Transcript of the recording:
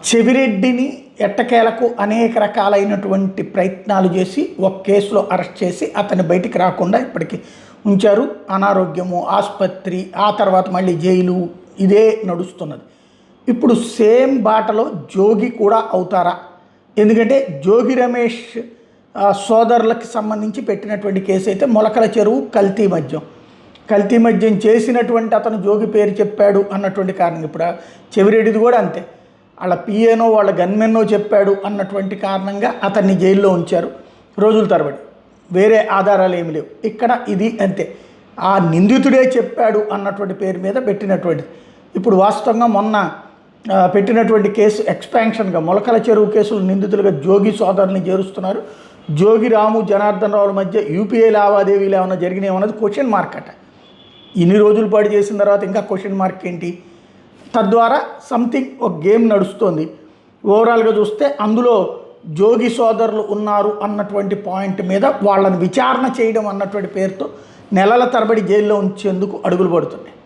చెవిరెడ్డిని ఎట్టకేలకు అనేక రకాలైనటువంటి ప్రయత్నాలు చేసి ఒక కేసులో అరెస్ట్ చేసి అతన్ని బయటికి రాకుండా ఇప్పటికి ఉంచారు. అనారోగ్యము, ఆసుపత్రి, ఆ తర్వాత మళ్ళీ జైలు, ఇదే నడుస్తున్నది. ఇప్పుడు సేమ్ బాటలో జోగి కూడా అవుతారా? ఎందుకంటే జోగి రమేష్ సోదరులకు సంబంధించి పెట్టినటువంటి కేసు అయితే మొలకల చెరువు కల్తీ మద్యం చేసినటువంటి అతను జోగి పేరు చెప్పాడు అన్నటువంటి కారణం. ఇప్పుడు చెవిరెడ్డిది కూడా అంతే, వాళ్ళ పిఏనో వాళ్ళ గన్మెన్నో చెప్పాడు అన్నటువంటి కారణంగా అతన్ని జైల్లో ఉంచారు రోజుల తరబడి. వేరే ఆధారాలు ఏమి లేవు. ఇక్కడ ఇది అంతే, ఆ నిందితుడే చెప్పాడు అన్నటువంటి పేరు మీద పెట్టినటువంటిది. ఇప్పుడు వాస్తవంగా మొన్న పెట్టినటువంటి కేసు ఎక్స్పాన్షన్గా మొలకల చెరువు కేసులు నిందితులుగా జోగి సోదరుని చేరుస్తున్నారు. జోగి రాము, జనార్దన్ రావుల మధ్య యూపీఐ లావాదేవీలు ఏమైనా జరిగినాయి అన్నది క్వశ్చన్ మార్క్ అట. ఇన్ని రోజుల పాటు చేసిన తర్వాత ఇంకా క్వశ్చన్ మార్క్ ఏంటి? తద్వారా సంథింగ్ ఒక గేమ్ నడుస్తుంది. ఓవరాల్గా చూస్తే అందులో జోగి సోదరులు ఉన్నారు అన్నటువంటి పాయింట్ మీద వాళ్ళని విచారణ చేయడం అన్నటువంటి పేరుతో నెలల తరబడి జైల్లో ఉంచేందుకు అడుగులు పడుతున్నాయి.